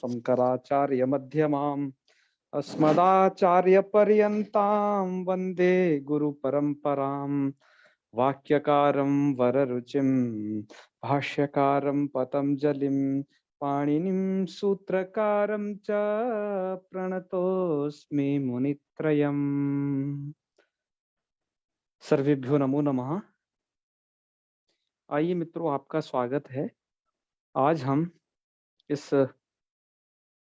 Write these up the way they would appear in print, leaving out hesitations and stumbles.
शंकराचार्य मध्यमाम् अस्मदाचार्य पर्यन्तां वन्दे गुरु परंपराम्। वाक्यकारं वररुचिं भाष्यकारं पतंजलिं पाणिनिं सूत्रकारं च प्रणतोऽस्मि मुनित्रयम्। सर्वेभ्यो नमो नमः। आइए मित्रों, आपका स्वागत है। आज हम इस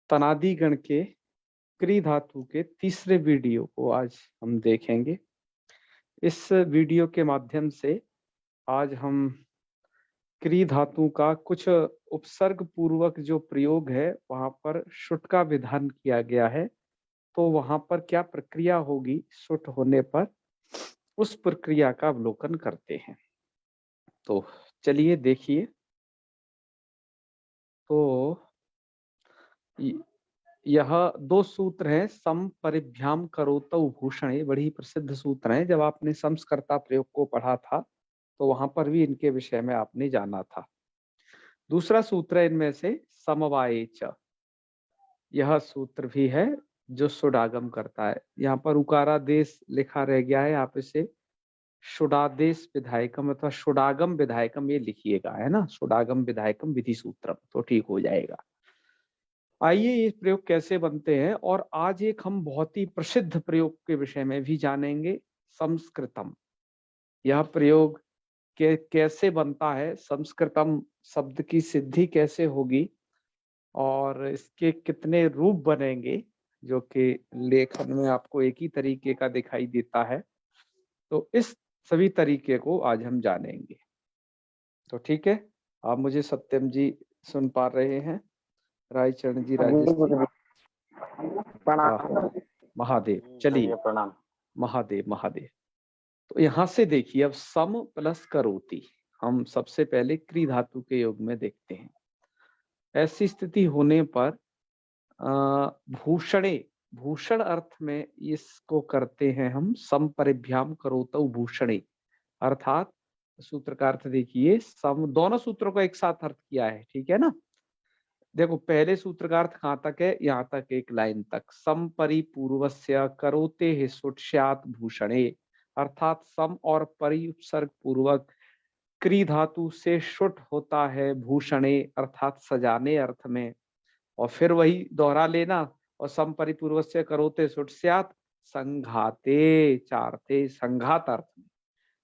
तनादि गण के क्री धातु के तीसरे वीडियो को आज हम देखेंगे। इस वीडियो के माध्यम से आज हम क्री धातु का कुछ उपसर्ग पूर्वक जो प्रयोग है वहां पर शुट का विधान किया गया है, तो वहां पर क्या प्रक्रिया होगी शुट होने पर, उस प्रक्रिया का अवलोकन करते हैं। तो चलिए देखिए। तो यह दो सूत्र हैं, सम परिभ्याम करोतौ भूषणे, बड़ी प्रसिद्ध सूत्र हैं। जब आपने संस्कर्ता प्रयोग को पढ़ा था तो वहां पर भी इनके विषय में आपने जाना था। दूसरा सूत्र है इनमें से समवाये च, यह सूत्र भी है जो सुडागम करता है। यहाँ पर उकारादेश लिखा रह गया है, आप इसे शुडादेश विधायकम अथवा शुडागम विधायकम ये लिखिएगा, है ना, शुडागम विधायकम विधि सूत्रम, तो ठीक हो जाएगा। आइए ये प्रयोग कैसे बनते हैं, और आज एक हम बहुत ही प्रसिद्ध प्रयोग के विषय में भी जानेंगे, संस्कृतम। यह प्रयोग कैसे बनता है, संस्कृतम शब्द की सिद्धि कैसे होगी और इसके कितने रूप बनेंगे, जो कि लेखन में आपको एक ही तरीके का दिखाई देता है। तो इस सभी तरीके को आज हम जानेंगे। तो ठीक है, आप मुझे सत्यम जी सुन पा रहे हैं? रायचरण जी, राजेश जी, महादेव। चलिए, प्रणाम। महादेव महादेव। तो यहाँ से देखिए, अब सम प्लस करोति हम सबसे पहले क्री धातु के योग में देखते हैं। ऐसी स्थिति होने पर भूषणे, भूषण अर्थ में इसको करते हैं हम, सम परिभ्याम करोतौ भूषणे, अर्थात सूत्र का अर्थ देखिए, सम, दोनों सूत्रों को एक साथ अर्थ किया है, ठीक है ना। देखो, पहले सूत्र का अर्थ कहाँ तक है, यहाँ तक, एक लाइन तक, सम परिपूर्वस्य करोते है सुट स्यात् भूषणे, अर्थात सम और परि उपसर्ग पूर्वक क्री धातु से शुट होता है भूषणे, अर्थात सजाने अर्थ में। और फिर वही दोहरा लेना, और सम परिपूर्वस्य करोते सुट स्यात् संघाते, चारते, संघात अर्थ में।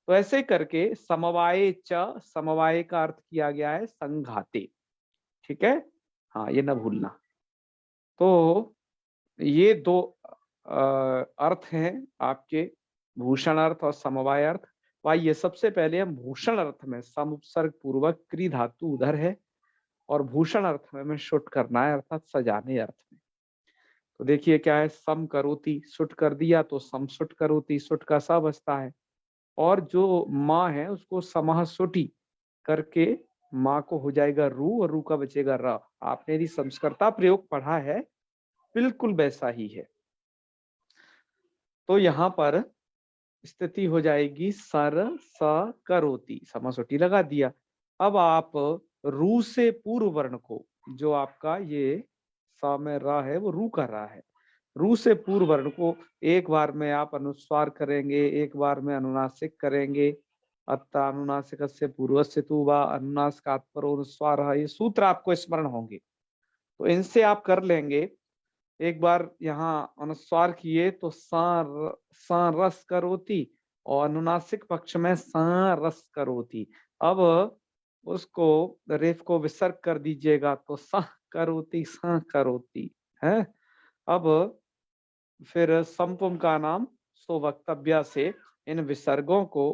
तो ऐसे करके समवाये च, समवाय का अर्थ किया गया है संघाते, ठीक है, हाँ, ये ना भूलना। तो ये दो अर्थ हैं आपके, भूषण अर्थ और समवाय अर्थ। आइए सबसे पहले हम भूषण अर्थ में, सम उपसर्ग पूर्वक क्री धातु उधर है और भूषण अर्थ में हमें शुट करना है, अर्थात सजाने अर्थ में। तो देखिए क्या है, सम करोति, शुट कर दिया तो सम शुट करोति, शुट का सा बचता है, और जो माँ है उसको समह सुटी करके माँ को हो जाएगा रू, और रू का बचेगा र। आपने यदि संस्कृता प्रयोग पढ़ा है बिल्कुल वैसा ही है। तो यहाँ पर स्थिति हो जाएगी सर स करोति, समासोटी लगा दिया। अब आप रू से पूर्व वर्ण को, जो आपका ये सा में रा है वो रू का रा है, रू से पूर्व वर्ण को एक बार में आप अनुस्वार करेंगे, एक बार में अनुनासिक करेंगे। अत्ता अनुनासिक से पूर्व से तू वा अनुनासिकात् परो अनुस्वार, ये सूत्र आपको स्मरण होंगे, तो इनसे आप कर लेंगे। एक बार यहाँ अनुस्वार किए तो सा रस करोति, और अनुनासिक पक्ष में सा रस करोति। अब उसको रेफ को विसर्ग कर दीजिएगा तो सा करोति है। अब फिर संपुम का नाम सो वक्तव्य से इन विसर्गों को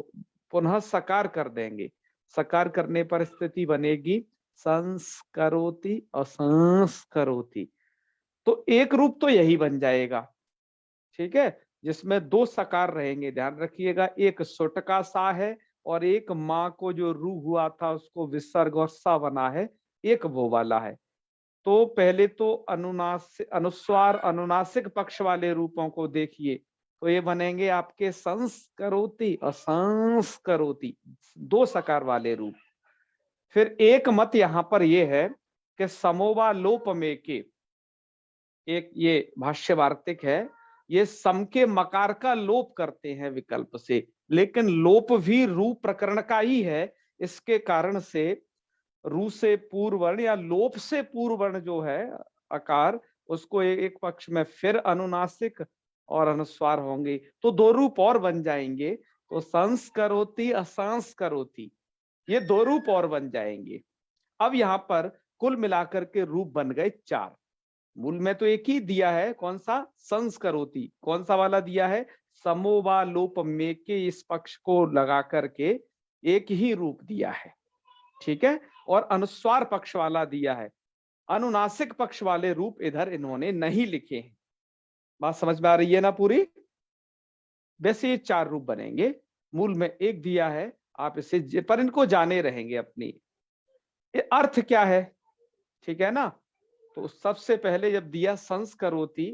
पुनः सकार कर देंगे। सकार करने पर स्थिति बनेगी संस्करोति और संस्करोति। तो एक रूप तो यही बन जाएगा, ठीक है, जिसमें दो सकार रहेंगे, ध्यान रखिएगा। एक सुट का सा है और एक माँ को जो रू हुआ था उसको विसर्ग और सा बना है, एक वो वाला है। तो पहले तो अनुस्वार अनुनासिक पक्ष वाले रूपों को देखिए, तो ये बनेंगे आपके संस्करोति और संस्करोति, दो सकार वाले रूप। फिर एक मत यहाँ पर ये है कि समोवा लोप में के, एक ये भाष्य वार्तिक है, ये सम के मकार का लोप करते हैं विकल्प से, लेकिन लोप भी रू प्रकरण का ही है। इसके कारण से रू से पूर्व वर्ण या लोप से पूर्व वर्ण जो है अकार, उसको एक पक्ष में फिर अनुनासिक और अनुस्वार होंगे, तो दो रूप और बन जाएंगे। तो संस्करोति असंस्करोति, ये दो रूप और बन जाएंगे। अब यहाँ पर कुल मिलाकर के रूप बन गए 4। मूल में तो एक ही दिया है, कौन सा? संस्करोति। कौन सा वाला दिया है? समोवा लोप में के इस पक्ष को लगा करके एक ही रूप दिया है, ठीक है। और अनुस्वार पक्ष वाला दिया है, अनुनासिक पक्ष वाले रूप इधर इन्होंने नहीं लिखे हैं। बात समझ में आ रही है ना पूरी? वैसे ये 4 रूप बनेंगे, मूल में एक दिया है, आप इसे पर इनको जाने रहेंगे अपनी। ये अर्थ क्या है, ठीक है ना? तो सबसे पहले जब दिया संस्करोति,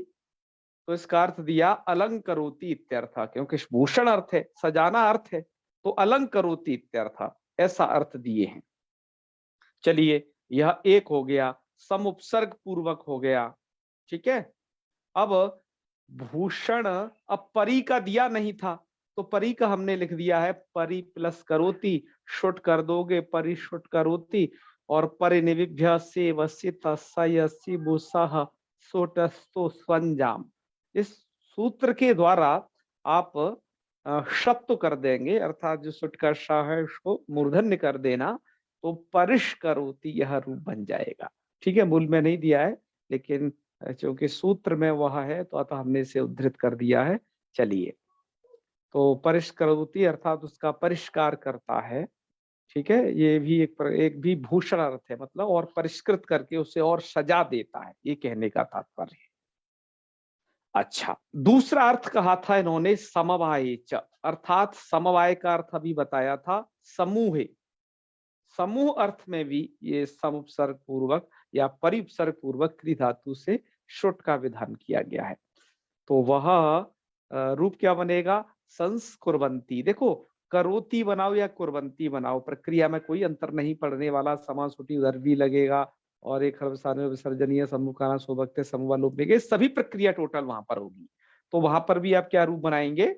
तो इसका अर्थ दिया अलंकरोति इत्यर्थ, क्योंकि भूषण अर्थ है, सजाना अर्थ है, तो अलंकरोति इत्यर्थ, ऐसा अर्थ दिए हैं। चलिए, यह एक हो गया, समुपसर्ग पूर्वक हो गया, ठीक है। अब भूषण, अब परी का दिया नहीं था, तो परी का हमने लिख दिया है परी प्लस करोति, शुट कर दोगे परी शुट करोति, और परिनिविभ्य से वसित सयसि बुसह सोटस्तो स्वंजाम। इस सूत्र के द्वारा आप शत्व कर देंगे, अर्थात जो सुट का शाह है उसको मूर्धन्य कर देना, तो परिश करोति यह रूप बन जाएगा, ठीक है। मूल में नहीं दिया है, लेकिन क्योंकि सूत्र में वह है तो अतः हमने इसे उद्धृत कर दिया है। चलिए, तो परिष्करोति अर्थात उसका परिष्कार करता है, ठीक है। ये भी एक भी भूषण अर्थ है, मतलब और परिष्कृत करके उसे और सजा देता है, ये कहने का तात्पर्य है। अच्छा, दूसरा अर्थ कहा था इन्होंने समवाय च, अर्थात समवाय का अर्थ अभी बताया था समूह। समूह अर्थ में भी ये समुपसर्ग पूर्वक या परिपसर्ग पूर्वक क्री धातु से शुट का विधान किया गया है। तो वह रूप क्या बनेगा? संस्कुर्वन्ति। देखो, करोति बनाओ या कुर्वन्ति बनाओ, प्रक्रिया में कोई अंतर नहीं पड़ने वाला। समासुटी उधर भी लगेगा, और एक विसर्जनीय सम्मुखाना सोभक्ते समूहालोप में, सभी प्रक्रिया टोटल वहां पर होगी। तो वहां पर भी आप क्या रूप बनाएंगे?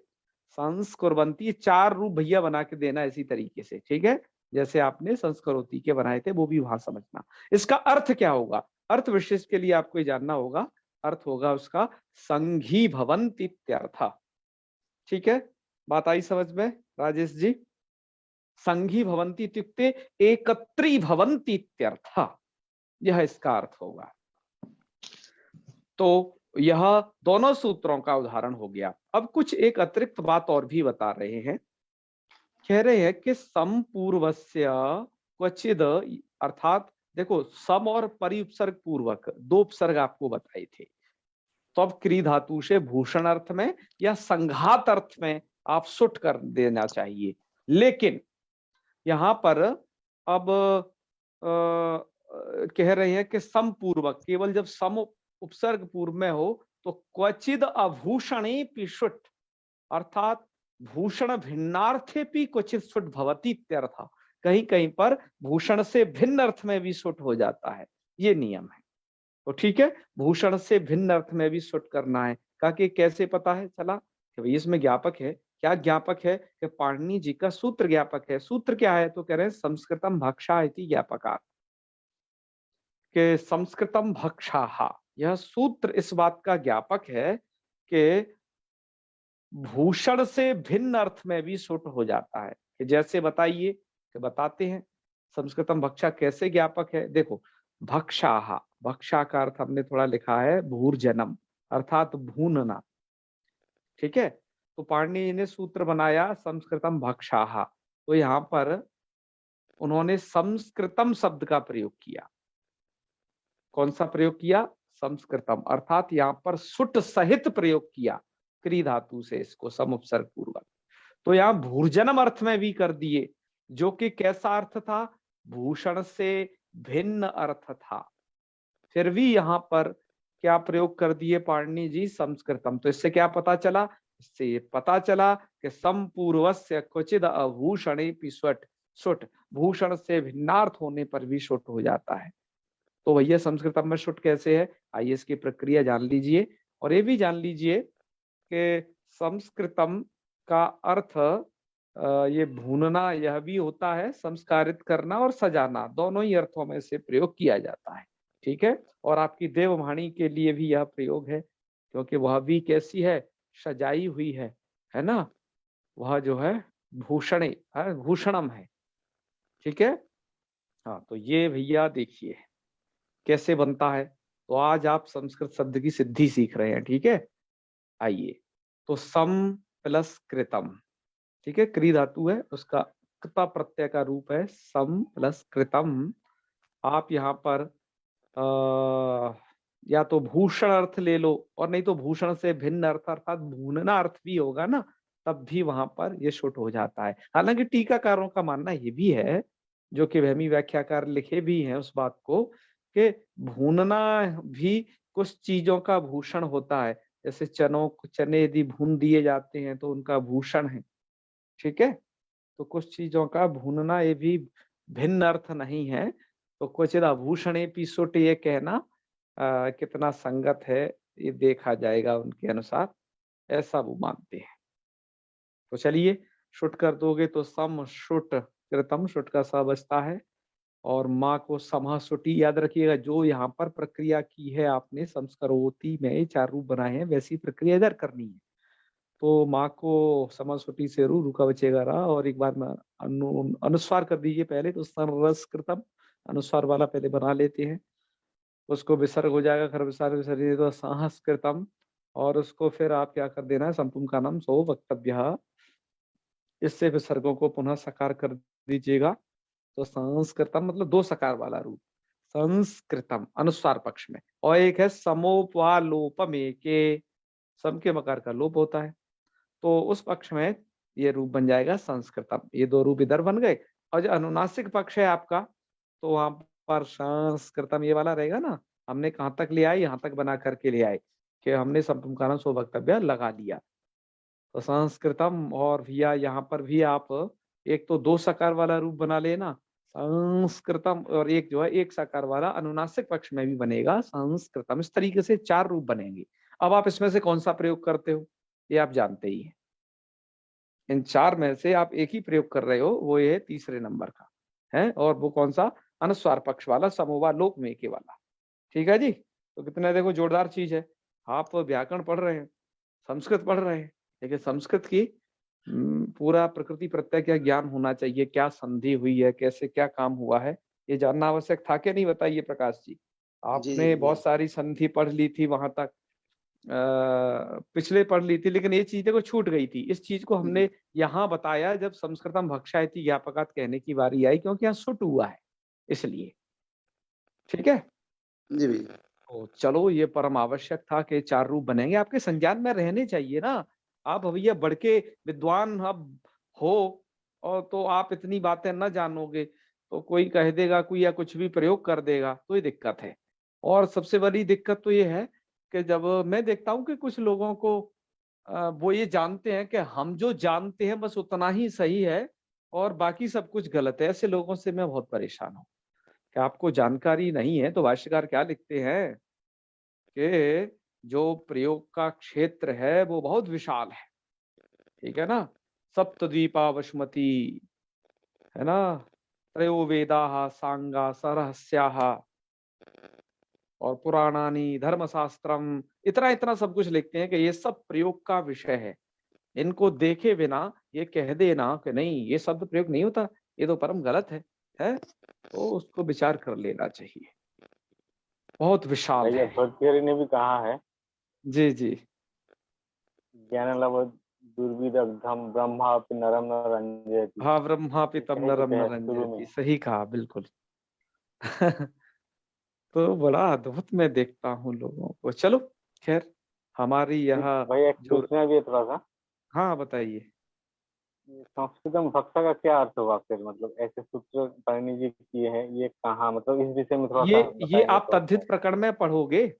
संस्कुर्वन्ति। 4 रूप भैया बना के देना इसी तरीके से, ठीक है, जैसे आपने संस्करोति के बनाए थे, वो भी वहां समझना। इसका अर्थ क्या होगा? अर्थ विशेष के लिए आपको ये जानना होगा। अर्थ होगा उसका संघी भवंत इत्यर्थ, ठीक है। बात आई समझ में राजेश जी? संघी भवंती इत्युक्ते एकत्री भवंती इत्यर्थ, यह इसका अर्थ होगा। तो यह दोनों सूत्रों का उदाहरण हो गया। अब कुछ एक अतिरिक्त बात और भी बता रहे हैं। कह रहे हैं कि समपूर्वस्य क्वचिद, अर्थात देखो, सम और परिउपसर्ग पूर्वक 2 उपसर्ग आपको बताए थे, तो अब क्री धातु से भूषण अर्थ में या संघात अर्थ में आप सुट कर देना चाहिए। लेकिन यहां पर अब कह रहे हैं कि समपूर्वक, केवल जब सम उपसर्ग पूर्व में हो तो क्वचिद अभूषणे पिशुट, अर्थात भूषण भिन्नार्थे भी क्वचित सुट भवती इत्यर्थ। कहीं कहीं पर भूषण से भिन्न अर्थ में भी सुट हो जाता है, ये नियम है। तो ठीक है, भूषण से भिन्न अर्थ में भी सुट करना है। कहा कि कैसे पता है चला कि भाई इसमें ज्ञापक है। क्या ज्ञापक है? कि पाणिनि जी का सूत्र ज्ञापक है। सूत्र क्या है? तो कह रहे हैं संस्कृतम भक्षा इति ज्ञापकात्, के संस्कृतम भक्षाहा, यह सूत्र इस बात का ज्ञापक है कि भूषण से भिन्न अर्थ में भी सुट हो जाता है। कि जैसे बताइए, कि बताते हैं संस्कृतम भक्षा कैसे ज्ञापक है। देखो, भक्षाहा, भक्षा का अर्थ हमने थोड़ा लिखा है भूर्जनम, अर्थात भूनना, ठीक है। तो पाणिनि ने सूत्र बनाया संस्कृतम भक्षाहा, तो यहाँ पर उन्होंने संस्कृतम शब्द का प्रयोग किया। कौन सा प्रयोग किया? संस्कृतम, अर्थात यहाँ पर सुट सहित प्रयोग किया क्री धातु से इसको समुपसर्ग पूर्वक। तो यहाँ भूर्जनम अर्थ में भी कर दिए, जो कि कैसा अर्थ था? भूषण से भिन्न अर्थ था। फिर भी यहाँ पर क्या प्रयोग कर दिए पाणिनि जी? संस्कृतम। तो इससे क्या पता चला? इससे ये पता चला कि समपूर्वस्य क्वचिद अभूषणे सुट, भूषण से भिन्नार्थ होने पर भी सुट हो जाता है। तो भैया संस्कृतम में शुट कैसे है, आइए इसकी प्रक्रिया जान लीजिए। और ये भी जान लीजिए कि संस्कृतम का अर्थ ये भूनना यह भी होता है, संस्कारित करना और सजाना, दोनों ही अर्थों में से प्रयोग किया जाता है। ठीक है। और आपकी देववाणी के लिए भी यह प्रयोग है, क्योंकि वह भी कैसी है, सजाई हुई है ना, वह जो है भूषणे है, भूषणम है। ठीक है। हाँ, तो ये भैया देखिए कैसे बनता है। तो आज आप संस्कृत शब्द की सिद्धि सीख रहे हैं। ठीक है। आइए, तो सम प्लस कृतम, ठीक है, क्री धातु है, उसका कृता प्रत्यय का रूप है सम प्लस कृतम। आप यहाँ पर या तो भूषण अर्थ ले लो, और नहीं तो भूषण से भिन्न अर्थ अर्थात भूनना अर्थ भी होगा ना, तब भी वहां पर ये शुट हो जाता है। हालांकि टीकाकारों का मानना ये भी है, जो कि वहमी व्याख्याकार लिखे भी हैं उस बात को, कि भूनना भी कुछ चीजों का भूषण होता है। जैसे चने यदि भून दिए जाते हैं तो उनका भूषण है। ठीक है। तो कुछ चीजों का भूनना ये भी भिन्न अर्थ नहीं है। तो क्वचित आभूषणे पिसुट ये कहना कितना संगत है, ये देखा जाएगा उनके अनुसार, ऐसा वो मानते हैं। तो चलिए, शुट कर दोगे तो सम शुट कृतम, शुट का सा बचता है, और माँ को समह सुटी याद रखिएगा। जो यहाँ पर प्रक्रिया की है आपने संस्करोति में 4 रूप बनाए हैं, वैसी प्रक्रिया इधर करनी है। तो माँ को समसुटी से रू रुका बचेगा रहा, और एक बार में अनुस्वार कर दीजिए पहले, तो संस्कृतम अनुस्वार वाला पहले बना लेते हैं, उसको विसर्ग हो जाएगा, खर विसर्ग विसर्ग तो संस्कृतम, और उसको फिर आप क्या कर देना है, संपुम का नाम सो वक्तव्य, इससे विसर्गों को पुनः सकार कर दीजिएगा। तो संस्कृतम मतलब 2 सकार वाला रूप, संस्कृतम अनुस्वार पक्ष में, और एक है समोपवालोपमे के, सम के मकार का लोप होता है, तो उस पक्ष में ये रूप बन जाएगा संस्कृतम। ये 2 रूप इधर बन गए। और जो अनुनासिक पक्ष है आपका, तो वहां पर संस्कृतम ये वाला रहेगा ना, हमने कहाँ तक ले आए, यहाँ तक बना करके ले आए कि हमने संपुमकारण सो वक्तव्य लगा दिया। तो संस्कृतम, और भैया यहाँ पर भी आप एक तो 2 सकार वाला रूप बना लेना संस्कृतम, और एक जो है 1 सकार वाला अनुनासिक पक्ष में भी बनेगा संस्कृतम। इस तरीके से 4 रूप बनेंगे। अब आप इसमें से कौन सा प्रयोग करते हो ये आप जानते ही हैं। इन 4 में से आप एक ही प्रयोग कर रहे हो, वो ये है तीसरे नंबर का है, और वो कौन सा, अनुस्वार पक्ष वाला, समोवा लोक में के वाला। ठीक है जी। तो कितना देखो जोरदार चीज है। आप व्याकरण पढ़ रहे हैं, संस्कृत पढ़ रहे हैं, लेकिन संस्कृत की पूरा प्रकृति प्रत्यय का ज्ञान होना चाहिए, क्या संधि हुई है, कैसे क्या काम हुआ है, ये जानना आवश्यक था कि नहीं, बताइए प्रकाश जी। जी जी आपने भैया। बहुत सारी संधि पढ़ ली थी वहां तक, पिछले पढ़ ली थी, लेकिन ये चीज देखो छूट गई थी। इस चीज को हमने यहाँ बताया जब संस्कृतम भक्षायति ज्ञापकात कहने की बारी आई, क्योंकि यहाँ सुट हुआ है इसलिए। ठीक है। जी भैया। तो चलो, ये परम आवश्यक था कि 4 रूप बनेंगे, आपके संज्ञान में रहने चाहिए ना। आप भैया बढ़ के विद्वान अब हो, और तो आप इतनी बातें न जानोगे, तो कोई कह देगा कोई, या कुछ भी प्रयोग कर देगा, तो ये दिक्कत है। और सबसे बड़ी दिक्कत तो ये है कि जब मैं देखता हूँ कि कुछ लोगों को वो ये जानते हैं कि हम जो जानते हैं बस उतना ही सही है, और बाकी सब कुछ गलत है। ऐसे लोगों से मैं बहुत परेशान हूँ कि आपको जानकारी नहीं है। तो भाष्यकार क्या लिखते हैं कि जो प्रयोग का क्षेत्र है वो बहुत विशाल है। ठीक है ना। सप्तद्वीपा वसुमती, है ना, त्रयो वेदा सांगा सरहस्या, और पुराणानी धर्मशास्त्रम, इतना इतना सब कुछ लिखते हैं कि ये सब प्रयोग का विषय है। इनको देखे बिना ये कह देना कि नहीं ये शब्द प्रयोग नहीं होता, ये तो परम गलत है, तो उसको विचार कर लेना चाहिए। बहुत विशाल भैया है। भर्तृहरि ने भी कहा है, जी जी। ज्ञान लव दुर्विदग्धम ब्रह्मापि नरम न रंजयति। हाँ, ब्रह्मापि तब कहीं नरम पे न है शुरू में। रंजयति, सही कहा बिल्कुल। तो बड़ा अद्भुत मैं देखता हूँ लोगों को। चलो खैर, हमारी यह भैया एक जो, पूछना भी है थोड़ा सा। हाँ बताइए। संस्कृत में भक्षा का क्या अर्थ होगा फिर, मतलब ऐसे सूत्र पाणिनि जी किए हैं, ये कहाँ, मतलब इस विषय में थोड़ा ये सा ये बताएंगे आप तो अच्छा तद्धित है। प्रकरण में पढ़ोगे,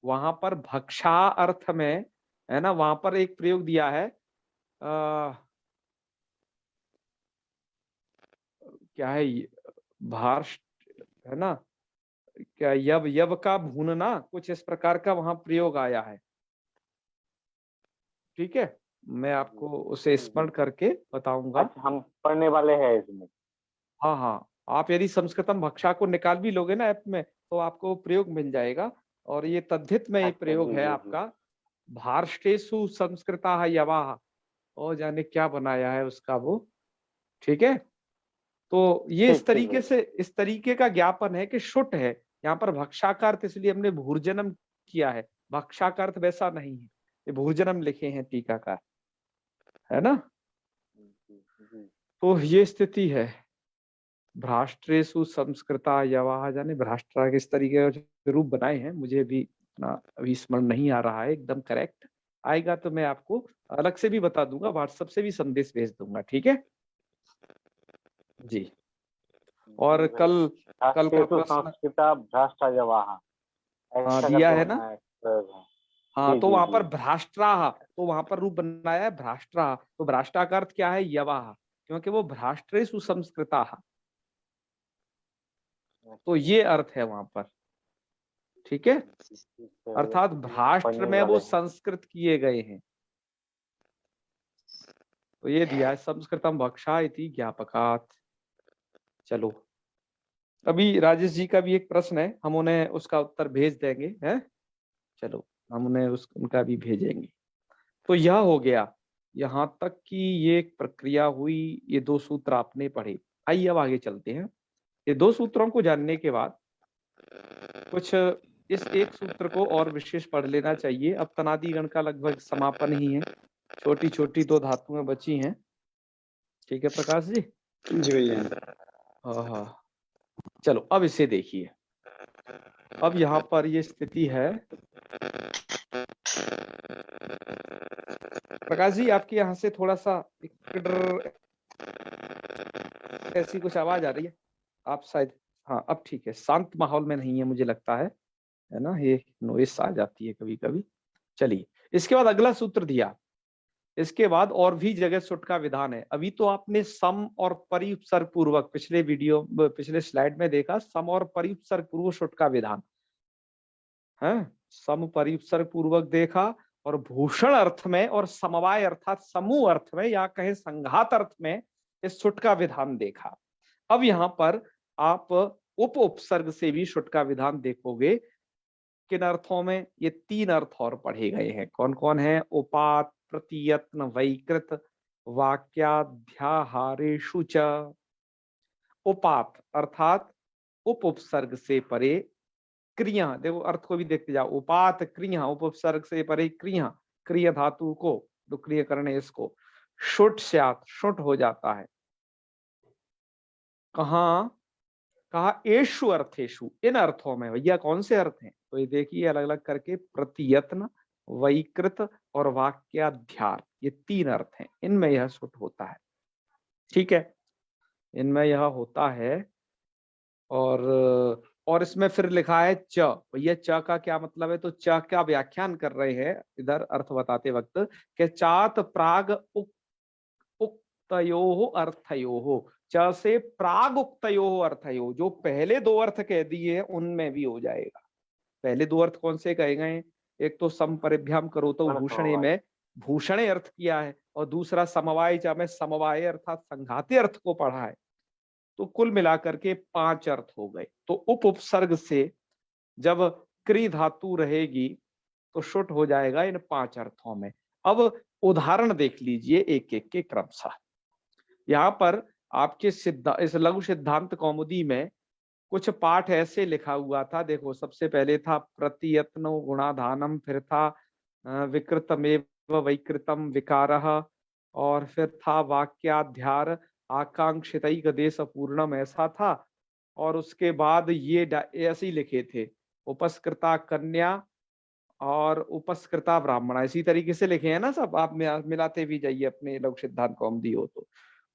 वहां पर भक्षा अर्थ में, है ना, वहां पर एक प्रयोग दिया है, क्या है ये, भार, है ना, क्या यव यव का भूनना, कुछ इस प्रकार का वहां प्रयोग आया है। ठीक है, मैं आपको उसे स्मरण करके बताऊंगा। अच्छा, हम पढ़ने वाले हैं इसमें। हाँ हाँ, आप यदि संस्कृतम भक्षा को निकाल भी लोगे ना ऐप में, तो आपको प्रयोग मिल जाएगा। और ये तद्धित में ये अच्छा, प्रयोग जी है जी जी। आपका, भारष्टेषु संस्कृता यवाः, और जाने क्या बनाया है उसका वो। ठीक है, तो ये ठीक ठीक भाई। इस तरीके का ज्ञापन है कि शुट है। यहाँ पर भक्षा का अर्थ इसलिए हमने भूर्जनम किया है, भक्षा का अर्थ वैसा नहीं है, ये भूर्जनम लिखे हैं टीकाकार, है ना। जी जी। तो ये स्थिति है, भ्राष्ट्रेषु संस्कृता यवाः, जाने भ्राष्ट्रा किस तरीके के रूप बनाए हैं, मुझे भी इतना अभी स्मरण नहीं आ रहा है एकदम करेक्ट। आएगा तो मैं आपको अलग से भी बता दूंगा, व्हाट्सएप से भी संदेश भेज दूंगा। ठीक है जी। और जी भाई। कल कल का राष्ट्रेषु प्रश्न संस्कृता भ्रष्टायवाहा, हाँ ऐसा दिया करके है ना। बनना है प्रयोग है। हाँ, जी तो जी वहां पर जी। भ्राष्ट्राह, तो वहां पर रूप बनाया है भ्राष्ट्राह, तो भ्राष्टा का अर्थ क्या है, यवाह, क्योंकि वो भ्राष्ट्रे सुसंस्कृता, तो अच्छा, ये अर्थ है वहां पर। ठीक है, ठीक है भैया, अर्थात हम भ्राष्ट्र पढ़ने में वो वाले हैं। संस्कृत किए गए हैं। तो ये दिया है संस्कृतम भक्षा इति ज्ञापकात्। चलो, अभी राजेश जी का भी एक प्रश्न है, हम उन्हें उसका उत्तर भेज देंगे, हैं। चलो, हम उन्हें उनका भी भेजेंगे। तो यह हो गया, यहाँ तक कि ये एक प्रक्रिया हुई, ये दो सूत्र आपने पढ़े। आइए अब आगे चलते हैं। ये दो सूत्रों को जानने के बाद कुछ इस एक सूत्र को और विशेष पढ़ लेना चाहिए। अब तनादि गण का लगभग समापन ही है, छोटी छोटी दो धातुएं बची हैं। ठीक है प्रकाश जी। जी भैया। हाँ हाँ, चलो अब इसे देखिए। अब यहाँ पर ये स्थिति है, प्रकाश जी आपके यहाँ से थोड़ा सा ऐसी कुछ आवाज आ रही है, आप शायद, हाँ अब ठीक है, शांत माहौल में नहीं है मुझे लगता है ना, ये नॉइस आ जाती है कभी कभी। चलिए, इसके बाद अगला सूत्र दिया, इसके बाद और भी जगह सुट का विधान है। अभी तो आपने सम और परिउपसर्ग पूर्वक पिछले स्लाइड में देखा, सम और परिउपसर्ग पूर्व सुट का विधान है, सम परिउपसर्ग पूर्वक देखा, और भूषण अर्थ में और समवाय अर्थात समूह अर्थ में या कहें संघात अर्थ में इस सुट का विधान देखा। अब यहाँ पर आप उप उपसर्ग से भी सुट का विधान देखोगे। किन अर्थों में, ये तीन अर्थ और पढ़े गए हैं, कौन कौन है, उपात, प्रतियत्न, वैकृत, वाक्याध्याहारेषु च। उपात अर्थात उप उपसर्ग से परे क्रिया, देखो अर्थ को भी देखते जाओ, उपात क्रिया, उप उपसर्ग से परे क्रिया, क्रिया धातु को जो क्रिया करने इसको शुट स्यात्, शुट हो जाता है। कहा कहा एषु अर्थेषु, इन अर्थों में। भैया कौन से अर्थ हैं, तो ये देखिए अलग अलग करके, प्रतियत्न, वैकृत और वाक्याध्यार, ये तीन अर्थ हैं, इनमें यह सुट होता है। ठीक है, इनमें यह होता है। और इसमें फिर लिखा है च, भैया च का क्या मतलब है, तो च का व्याख्यान कर रहे हैं इधर अर्थ बताते वक्त कि चात प्राग उक्तयो अर्थयो, च से प्राग उक्तयो अर्थयो, जो पहले दो अर्थ कह दिए हैं उनमें भी हो जाएगा। पहले दो अर्थ कौन से कहे गए, एक तो संपरिभ्याम करो तो गण भूषणे समवाय। में भूषणे अर्थ किया है, और दूसरा समवाय चा में समवाय अर्थात संघाते अर्थ को पढ़ा है। तो कुल मिलाकर के पांच अर्थ हो गए। तो उप उपसर्ग से जब क्री धातु रहेगी तो शुट हो जाएगा इन पांच अर्थों में। अब उदाहरण देख लीजिए एक एक के क्रमशः। यहाँ पर आपके इस लघु सिद्धांत कौमुदी में कुछ पाठ ऐसे लिखा हुआ था, देखो सबसे पहले था प्रतियत्नो गुणाधानम, फिर था विकृतमेव वैकृतम विकारः, और फिर था वाक्याध्यार आकांक्षितैक देश पूर्णम, ऐसा था। और उसके बाद ये ऐसे ही लिखे थे, उपस्कृता कन्या और उपस्कृता ब्राह्मणा, इसी तरीके से लिखे हैं ना सब, आप मिलाते भी जाइए अपने लघु सिद्धांत कौमुदी हो तो।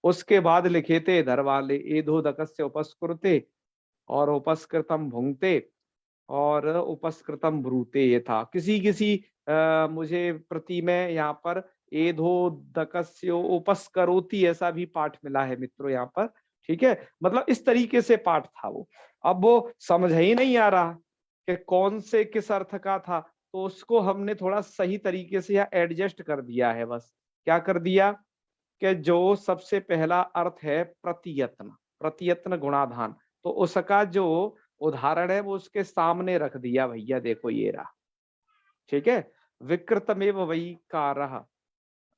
उसके बाद लिखे थे इधर वाले, एधोदकस्य उपस्कृते और उपस्कृतम भुंगते और उपस्कृतम ब्रूते, ये था। किसी किसी मुझे प्रति में यहाँ पर एधोदकस्य उपस्करोति ऐसा भी पाठ मिला है मित्रों यहाँ पर। ठीक है, मतलब इस तरीके से पाठ था वो। अब वो समझ ही नहीं आ रहा कि कौन से किस अर्थ का था, तो उसको हमने थोड़ा सही तरीके से यहाँ एडजस्ट कर दिया है। बस क्या कर दिया कि जो सबसे पहला अर्थ है प्रतियत्न, प्रतियत्न गुणाधान, तो उसका जो उदाहरण है वो उसके सामने रख दिया भैया, देखो ये रहा। ठीक है, विकृतमेव वैकारः,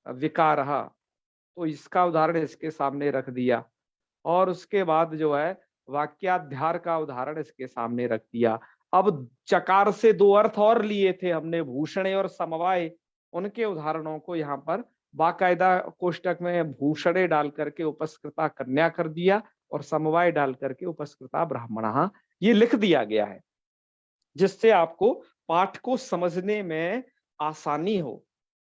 विकारः, तो इसका उदाहरण इसके सामने रख दिया। और उसके बाद जो है वाक्याध्यार का उदाहरण इसके सामने रख दिया। अब चकार से दो अर्थ और लिए थे हमने, भूषणे और समवाय, उनके उदाहरणों को यहाँ पर बाकायदा कोष्टक में भूषणे डाल करके उपस्कृता कन्या कर दिया और समवाय डाल करके उपस्कृता ब्राह्मणः, ये लिख दिया गया है, जिससे आपको पाठ को समझने में आसानी हो,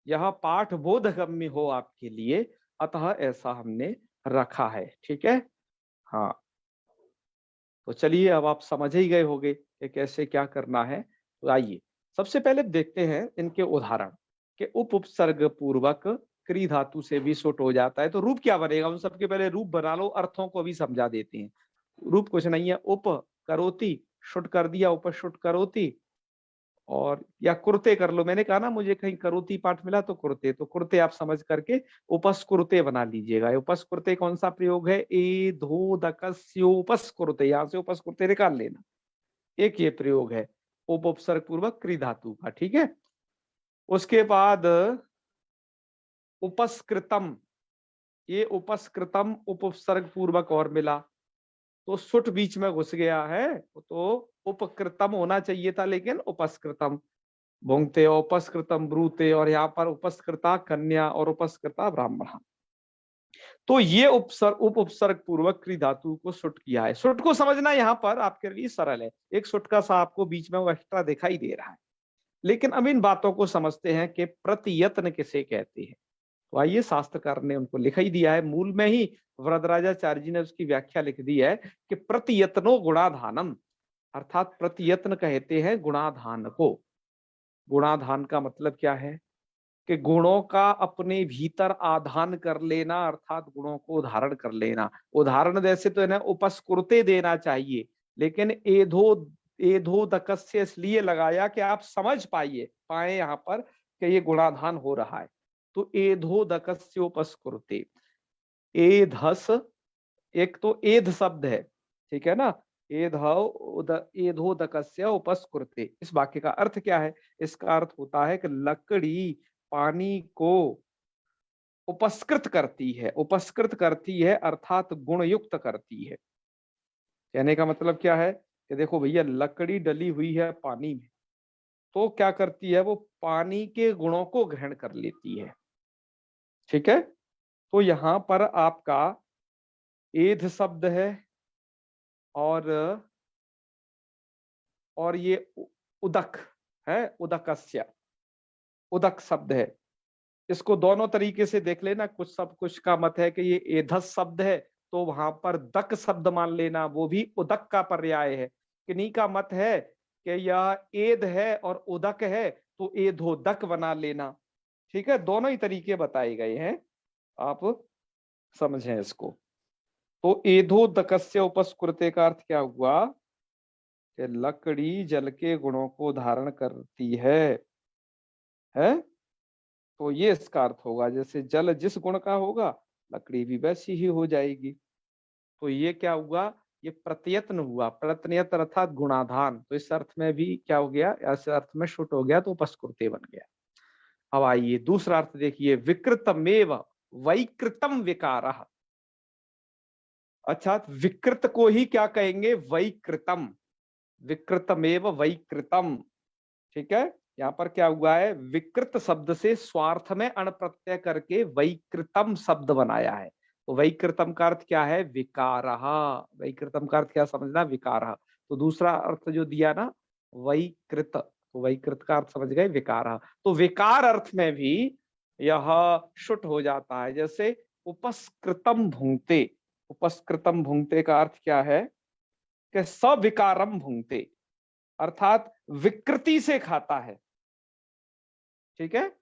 यह पाठ बोधगम्य हो आपके लिए, अतः ऐसा हमने रखा है। ठीक है, हाँ, तो चलिए अब आप समझ ही गए होंगे कि कैसे क्या करना है। तो आइए सबसे पहले देखते हैं इनके उदाहरण कि उपसर्ग पूर्वक क्री धातु से भी सुट हो जाता है, तो रूप क्या बनेगा, उन सबके पहले रूप बना लो, अर्थों को भी समझा देते हैं। रूप कुछ नहीं है, उप करोति, शुट कर दिया, उपशुट करोति, और या कुर्ते कर लो, मैंने कहा ना मुझे कहीं करोति पाठ मिला तो कुर्ते, तो कुर्ते आप समझ करके उपस्कुरुते बना लीजिएगा। उपस्कुरुते कौन सा प्रयोग है, ए धो दकस्योपस्कुरुते, यहां से उपस्कुरुते निकाल लेना, एक ये प्रयोग है उप उपसर्ग पूर्वक क्री धातु का। ठीक है, उसके बाद उपस्कृतम, ये उपस्कृतम उप उपसर्ग पूर्वक और मिला, तो सुट बीच में घुस गया है, तो उपकृतम होना चाहिए था लेकिन उपस्कृतम, भुंगते और उपस्कृतम ब्रूते, और यहाँ पर उपस्कृता कन्या और उपस्कृता ब्राह्मण, तो ये उप उपसर्ग पूर्वक क्री धातु को सुट किया है। सुट को समझना यहाँ पर आपके लिए सरल है, एक सुट का सा आपको बीच में वो एक्स्ट्रा दिखाई दे रहा है, लेकिन अब इन बातों को समझते हैं कि प्रतियत्न किसे कहते हैं। तो आइए, शास्त्रकार ने उनको लिख ही दिया है, मूल में ही वरदराजाचार्य जी ने उसकी व्याख्या लिख दी है कि प्रतियत्नो गुणाधानम, अर्थात प्रतियत्न कहते हैं गुणाधान को। गुणाधान का मतलब क्या है कि गुणों का अपने भीतर आधान कर लेना, अर्थात गुणों को धारण कर लेना। उदाहरण जैसे तो इन्हें उपस्कुरते देना चाहिए, लेकिन एधो एधो दकस्य इसलिए लगाया कि आप समझ पाए यहाँ पर कि ये गुणाधान हो रहा है। तो एधो दकस्य उपस्कुरते, एधस, एक तो एध शब्द है, ठीक है ना, एधोदकस्य उपस्कुरते, इस वाक्य का अर्थ क्या है, इसका अर्थ होता है कि लकड़ी पानी को उपस्कृत करती है, उपस्कृत करती है अर्थात गुणयुक्त करती है। कहने का मतलब क्या है कि देखो भैया, लकड़ी डली हुई है पानी में, तो क्या करती है, वो पानी के गुणों को ग्रहण कर लेती है। ठीक है, तो यहां पर आपका एध शब्द है, और ये उदक है, उदकस्य, उदक शब्द है। इसको दोनों तरीके से देख लेना, कुछ का मत है कि ये एधस शब्द है, तो वहां पर दक शब्द मान लेना, वो भी उदक का पर्याय है। किन्हीं का मत है कि यह एद है और उदक है, तो एधोदक बना लेना। ठीक है, दोनों ही तरीके बताए गए हैं, आप समझें इसको। तो एधोदकस्य उपस्कुरते का अर्थ क्या हुआ कि लकड़ी जल के गुणों को धारण करती है, तो ये इसका अर्थ होगा, जैसे जल जिस गुण का होगा लकड़ी भी वैसी ही हो जाएगी। तो ये क्या हुआ, ये प्रत्यत्न हुआ, प्रत्ययत अर्थात गुणाधान, तो इस अर्थ में भी क्या हो गया, इस अर्थ में शुट हो गया, तो उपस्कुरते बन गया। अब आइए दूसरा अर्थ देखिए, विकृतमेव वैकृतम विकारः, अच्छा विकृत को ही क्या कहेंगे, वैकृतम, विकृतमेव वैकृतम। ठीक है, यहाँ पर क्या हुआ है, विकृत शब्द से स्वार्थ में अण प्रत्यय करके वैकृतम शब्द बनाया है। तो वैकृतम का अर्थ क्या है, विकारः, वैकृतम का अर्थ क्या समझना, विकारः। तो दूसरा अर्थ जो दिया ना वैकृत, तो वैकृत का अर्थ समझ गए, विकारः। तो विकार अर्थ में भी यह शुट हो जाता है, जैसे उपस्कृतम भुंगते, उपस्कृतम भुंगते का अर्थ क्या है कि सविकारम भुंगते, अर्थात विकृति से खाता है। ठीक है,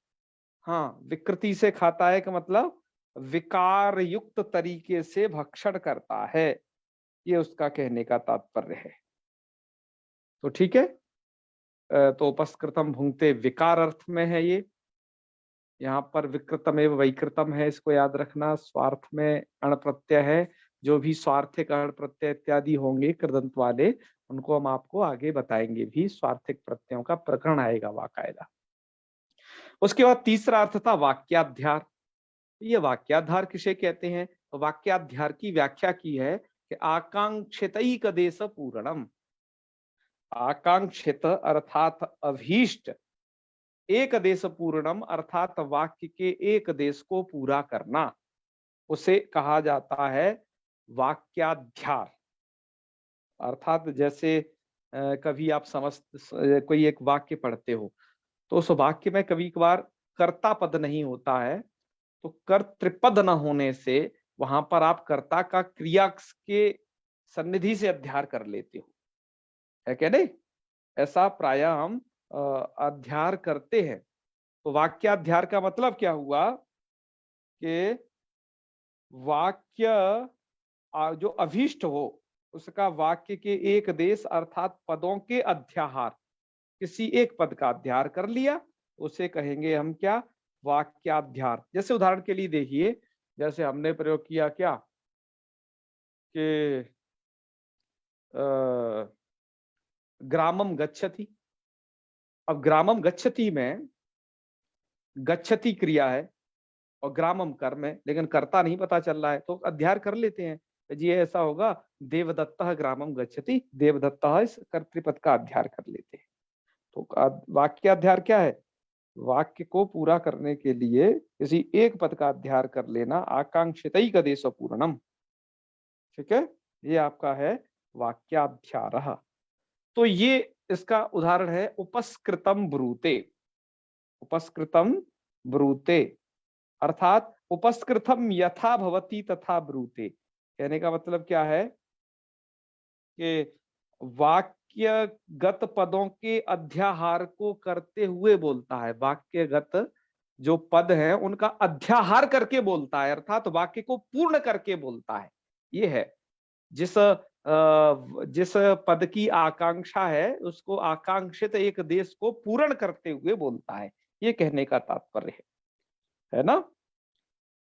हाँ, विकृति से खाता है का मतलब विकार युक्त तरीके से भक्षण करता है, ये उसका कहने का तात्पर्य है। तो ठीक है, तो उपस्कृतम भुंक्ते विकार अर्थ में है ये। यहाँ पर विकृतम एवं वैकृतम है, इसको याद रखना। स्वार्थ में अण प्रत्यय है, जो भी स्वार्थिक अण प्रत्यय इत्यादि होंगे कृदंत वाले, उनको हम आपको आगे बताएंगे भी। स्वार्थिक प्रत्ययों का प्रकरण आएगा वाकायदा। उसके बाद तीसरा अर्थ था वाक्याध्यार। ये वाक्याधार किसे कहते हैं? तो वाक्याध्यार की व्याख्या की है कि आकांक्षितैक देश पूर्णम। आकांक्षित अर्थात अभीष्ट, एक देश पूर्णम अर्थात वाक्य के एक देश को पूरा करना, उसे कहा जाता है वाक्याध्यार। अर्थात जैसे कभी आप कोई एक वाक्य पढ़ते हो, तो उस वाक्य में कभी कभार कर्ता पद नहीं होता है, तो कर्तृपद न होने से वहां पर आप कर्ता का क्रिया के सन्निधि से अध्यार कर लेते हो, है क्या नहीं? ऐसा प्राय हम अध्यार करते हैं। तो वाक्याध्यार का मतलब क्या हुआ कि वाक्य जो अभीष्ट हो, उसका वाक्य के एक देश अर्थात पदों के अध्याहार, किसी एक पद का अध्यार कर लिया, उसे कहेंगे हम क्या? वाक्याध्यार। जैसे उदाहरण के लिए देखिए, जैसे हमने प्रयोग किया क्या कि ग्रामम गच्छति। अब ग्रामम गच्छति में गच्छति क्रिया है और ग्रामम कर्म है, लेकिन कर्ता नहीं पता चल रहा है, तो अध्यार कर लेते हैं जी। ऐसा होगा देवदत्तः ग्रामम गच्छति, देवदत्तः इस कर्तृपद का अध्यार कर लेते हैं। तो वाक्याध्यार क्या है? वाक्य को पूरा करने के लिए किसी एक पद का अध्यार कर लेना, आकांक्षितैक देश पूर्णम। ठीक है, ये आपका है वाक्याध्यार। तो ये इसका उदाहरण है उपस्कृतम ब्रूते। उपस्कृतम ब्रूते अर्थात उपस्कृतम यथा भवति तथा ब्रूते। कहने का मतलब क्या है कि वाक्यगत पदों के अध्याहार को करते हुए बोलता है। वाक्यगत जो पद हैं उनका अध्याहार करके बोलता है, अर्थात वाक्य को पूर्ण करके बोलता है। ये है जिस पद की आकांक्षा है, उसको आकांक्षित एक देश को पूर्ण करते हुए बोलता है, ये कहने का तात्पर्य है ना।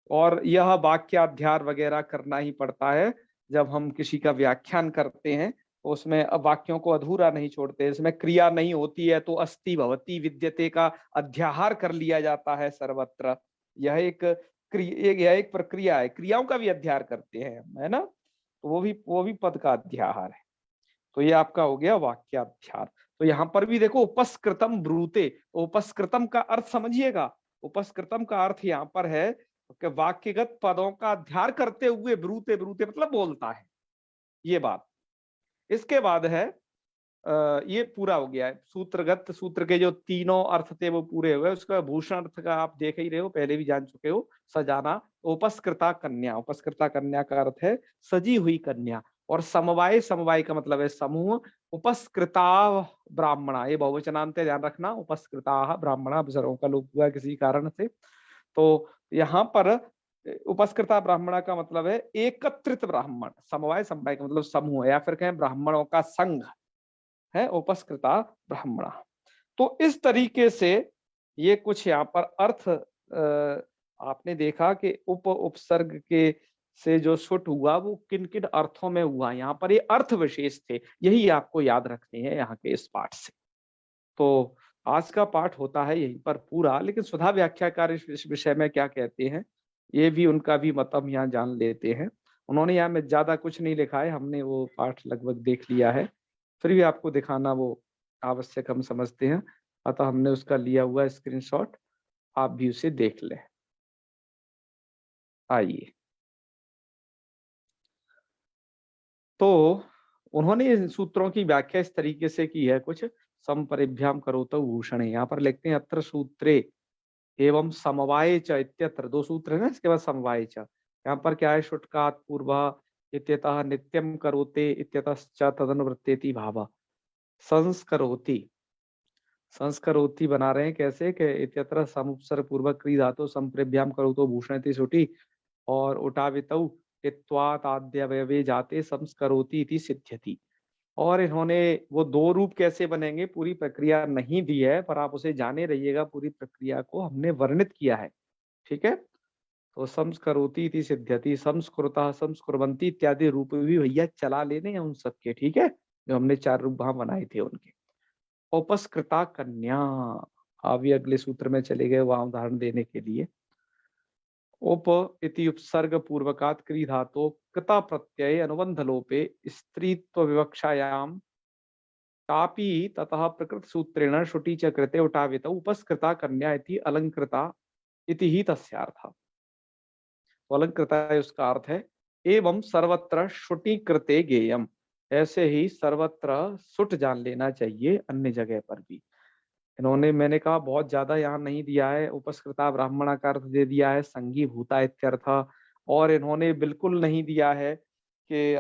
और यह वाक्याध्यार वगैरह करना ही पड़ता है जब हम किसी का व्याख्यान करते हैं, तो उसमें वाक्यों को अधूरा नहीं छोड़ते। इसमें क्रिया नहीं होती है तो अस्ति भवति विद्यते का अध्याहार कर लिया जाता है सर्वत्र। यह एक प्रक्रिया है, क्रियाओं का भी अध्याहार करते हैं हम, है ना। तो वो भी पद का अध्याहार है। तो ये आपका हो गया वाक्याध्यार। तो यहाँ पर भी देखो उपस्कृतम ब्रूते, तो उपस्कृतम का अर्थ समझिएगा। उपस्कृतम का अर्थ यहाँ पर है कि वाक्यगत पदों का अध्यार करते हुए ब्रूते, ब्रूते मतलब बोलता है, ये बात। इसके बाद है ये पूरा हो गया है सूत्रगत। सूत्र के जो तीनों अर्थ थे वो पूरे हुए। उसका भूषण अर्थ का आप देख ही रहे हो, पहले भी जान चुके हो, सजाना। उपस्कृता कन्या, उपस्कृता कन्या का अर्थ है सजी हुई कन्या। और समवाय, समवाय का मतलब है समूह। उपस्कृता ब्राह्मणा, ये बहुवचनांत है, ध्यान रखना। उपस्कृता ब्राह्मणा, विसर्गों का लोप हुआ किसी कारण से। तो यहाँ पर उपस्कृता ब्राह्मणा का मतलब है एकत्रित ब्राह्मण। समवाय, समवाय का मतलब समूह, या फिर कहें ब्राह्मणों का संघ है उपस्कृता ब्राह्मणा। तो इस तरीके से ये कुछ यहाँ पर अर्थ आपने देखा कि उपसर्ग के से जो सुट हुआ वो किन किन अर्थों में हुआ। यहाँ पर ये अर्थ विशेष थे, यही आपको याद रखने हैं यहाँ के इस पाठ से। तो आज का पाठ होता है यहीं पर पूरा, लेकिन सुधा व्याख्याकार इस विषय में क्या कहते हैं, ये भी उनका भी मत हम यहाँ जान लेते हैं। उन्होंने यहाँ में ज्यादा कुछ नहीं लिखा है, हमने वो पाठ लगभग देख लिया है, फिर भी आपको दिखाना वो आवश्यक हम समझते हैं, अतः हमने उसका लिया हुआ स्क्रीनशॉट, आप भी उसे देख लें। आइए, तो उन्होंने इन सूत्रों की व्याख्या इस तरीके से की है कुछ। समपरिभ्याम करोतौ भूषणे, यहाँ पर लिखते हैं अत्र सूत्रे एवं समवाय च इत्यत्र, दो सूत्र है ना, इसके बाद समवाय च। यहाँ पर क्या है, शुष्कात् पूर्व इत्यतः नित्यम करोते इत्यतश्च तदनुवृत्तेति भाव संस्करोति। संस्करोति बना रहे हैं कैसे कि इत्यत्र समुपसर्ग पूर्वक क्री धातु संप्रेभ्याम करोतो भूषणति सुटी और उठावितौ इत्वात् आद्यवयवे जाते संस्करोति इति सिद्ध्यति। और इन्होंने वो दो रूप कैसे बनेंगे पूरी प्रक्रिया नहीं दी है, पर आप उसे जाने रहिएगा, पूरी प्रक्रिया को हमने वर्णित किया है। ठीक है, तो संस्करोति इति सिद्ध्यति, संस्कृतः, संस्कुर्वन्ति इत्यादि रूप भी भैया चला लेने हैं उन सबके। ठीक है, जो हमने 4 रूप वहां बनाए थे उनके। उपस्कृता कन्या, अभी अगले सूत्र में चले गए वहां उदाहरण देने के लिए। उप इति उपसर्ग पूर्वकात् क्री धातो कृता प्रत्यय अनुबंध लोपे स्त्रीत्व विवक्षायाम तापी ततः प्रकृत सूत्रेण श्रुति च कृते उठावित उपस्कृता कन्या इति अलंकृता इति ही तस्यार्थः। तो अलंकृता है उसका अर्थ है एवं सर्वत्र श्रुति कृते गेयम, ऐसे ही सर्वत्र सुट जान लेना चाहिए अन्य जगह पर भी। इन्होंने, मैंने कहा बहुत ज्यादा यहाँ नहीं दिया है, उपस्कृता ब्राह्मणा का अर्थ दे दिया है संगी भूता इत्यर्थ, और इन्होंने बिल्कुल नहीं दिया है कि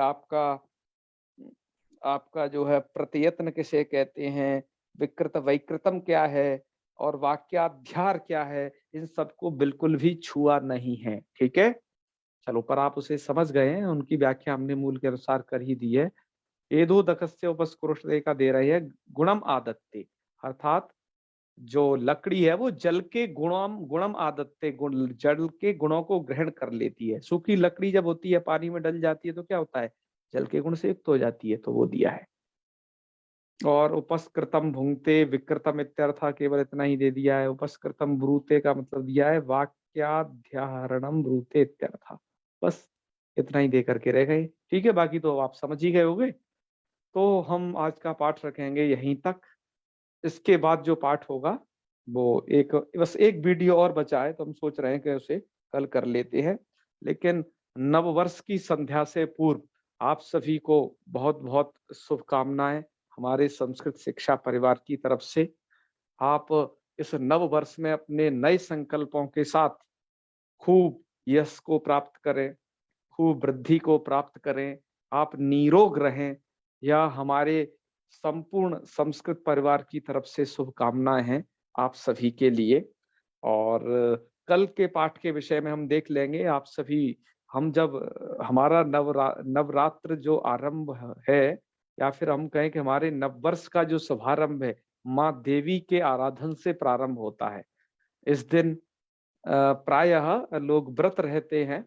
आपका जो है प्रत्यत्न किसे कहते हैं, विकृत वैकृतम क्या है और वाक्याध्यार क्या है, इन सबको बिल्कुल भी छुआ नहीं है। ठीक है, चलो, पर आप उसे समझ गए हैं, उनकी व्याख्या हमने मूल के अनुसार कर ही दी है। एदो दकस्य उपस्कृष्टे का दे रही है गुणम आदत्ते, अर्थात जो लकड़ी है वो जल के गुणम आदत्ते, जल के गुणों को ग्रहण कर लेती है। सूखी लकड़ी जब होती है पानी में डल जाती है तो क्या होता है, जल के गुण से युक्त हो जाती है, तो वो दिया है। और उपस्कृतम भुंगते विकृतम इत्यर्थ, केवल इतना ही दे दिया है। उपस्कृतम ब्रूते का मतलब दिया है वाक्याध्यारणम ब्रूते इत्यर्थ, बस इतना ही दे करके रह गए। ठीक है, बाकी तो आप समझ ही गए होंगे। तो हम आज का पाठ रखेंगे यहीं तक। इसके बाद जो पाठ होगा वो बस एक वीडियो और बचा है, तो हम सोच रहे हैं कि उसे कल कर लेते हैं। लेकिन नववर्ष की संध्या से पूर्व आप सभी को बहुत बहुत शुभकामनाएं हमारे संस्कृत शिक्षा परिवार की तरफ से। आप इस नव वर्ष में अपने नए संकल्पों के साथ खूब यश को प्राप्त करें, खूब वृद्धि को प्राप्त करें, आप निरोग रहें, यह हमारे संपूर्ण संस्कृत परिवार की तरफ से शुभकामनाएं हैं आप सभी के लिए। और कल के पाठ के विषय में हम देख लेंगे आप सभी, हम जब हमारा नवरात्र जो आरंभ है, या फिर हम कहें कि हमारे नववर्ष का जो शुभारंभ है, माँ देवी के आराधन से प्रारंभ होता है। इस दिन प्रायः लोग व्रत रहते हैं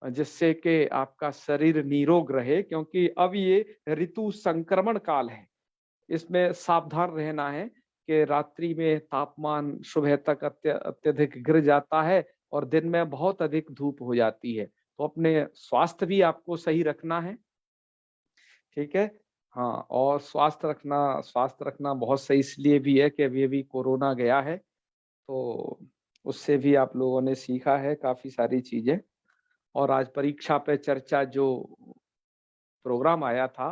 जिससे कि आपका शरीर निरोग रहे, क्योंकि अब ये ऋतु संक्रमण काल है। इसमें सावधान रहना है कि रात्रि में तापमान सुबह तक अत्यधिक गिर जाता है और दिन में बहुत अधिक धूप हो जाती है, तो अपने स्वास्थ्य भी आपको सही रखना है। ठीक है, हाँ, और स्वास्थ्य रखना बहुत सही इसलिए भी है कि अभी कोरोना गया है, तो उससे भी आप लोगों ने सीखा है काफी सारी चीजें। और आज परीक्षा पे चर्चा जो प्रोग्राम आया था,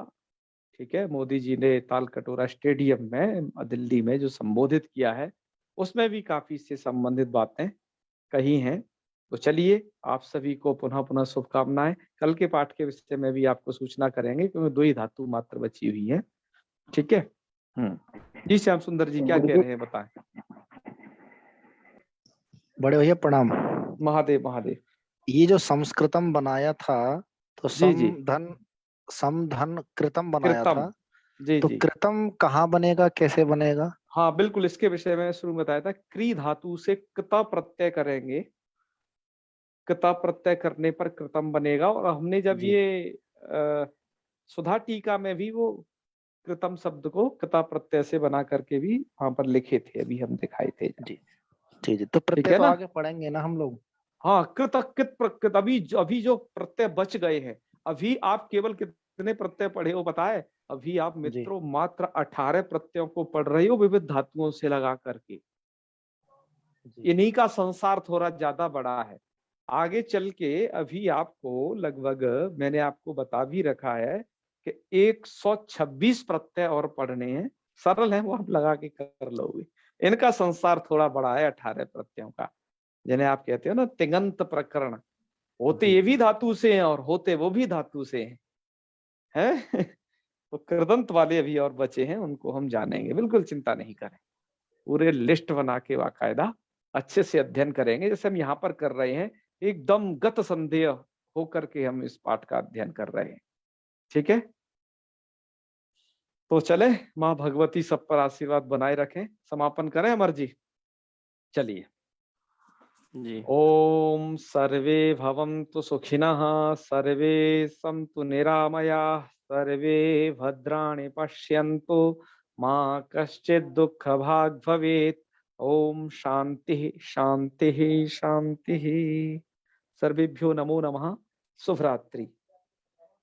ठीक है, मोदी जी ने तालकटोरा स्टेडियम में दिल्ली में जो संबोधित किया है, उसमें भी काफी से संबंधित बातें कही हैं। तो चलिए, आप सभी को पुनः पुनः शुभकामनाएं। कल के पाठ के विषय में भी आपको सूचना करेंगे, क्योंकि 2 ही धातु मात्र बची हुई है। ठीक है, जी श्याम सुंदर जी क्या कह रहे हैं, बताएं। बड़े भैया प्रणाम। महादेव महादेव। ये जो संस्कृतम बनाया था तो जी समधन कृतम बनाया कृतम, था, जी तो जी। कृतम कहाँ बनेगा, कैसे बनेगा? हाँ बिल्कुल, इसके विषय में शुरू में बताया था, क्री धातु से कृता प्रत्यय करेंगे, कृता प्रत्यय करने पर कृतम बनेगा। और हमने जब जी। ये सुधा टीका में भी वो कृतम शब्द को कृता प्रत्यय से बना करके भी वहां पर लिखे थे, अभी हम दिखाए थे। जी जी जी, तो ठीक प्रत्यय है तो ना, आगे पढ़ेंगे ना हम लोग। हाँ, कृत कृत प्रकृत, अभी जो प्रत्यय बच गए हैं, अभी आप केवल कितने प्रत्यय पढ़े हो पता है? अभी आप जी मित्रों मात्र 18 प्रत्ययों को पढ़ रहे हो विविध धातुओं से लगा करके। जी इन्हीं का संसार थोड़ा ज्यादा बड़ा है। आगे चल के अभी आपको लगभग, मैंने आपको बता भी रखा है कि 126 प्रत्यय और पढ़ने हैं, सरल है, वो आप लगा के कर लोगे। इनका संसार थोड़ा बड़ा है 18 प्रत्ययों का, जिन्हें आप कहते हो ना तिङंत प्रकरण। होते ये भी धातु से हैं और होते वो भी धातु से हैं। तो कृदंत वाले अभी और बचे हैं, उनको हम जानेंगे, बिल्कुल चिंता नहीं करें। पूरे लिस्ट बना के बाकायदा अच्छे से अध्ययन करेंगे, जैसे हम यहाँ पर कर रहे हैं, एकदम गत संदेह होकर के हम इस पाठ का अध्ययन कर रहे हैं। ठीक है, तो चले, माँ भगवती सब पर आशीर्वाद बनाए रखें। समापन करें अमर जी, चलिए। जी। ओम सर्वे भवन्तु सुखिनः, सर्वे सन्तु निरामयाः, सर्वे भद्राणि पश्यन्तु, मा कश्चित् दुःखभाग् भवेत्। ओम शांति शांति शांति। सर्वेभ्यो नमो नमः। शुभरात्रि।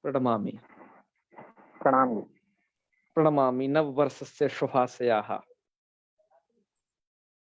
प्रणमामि प्रणाम। प्रणमामि। नववर्षस्य शुभाशयाः।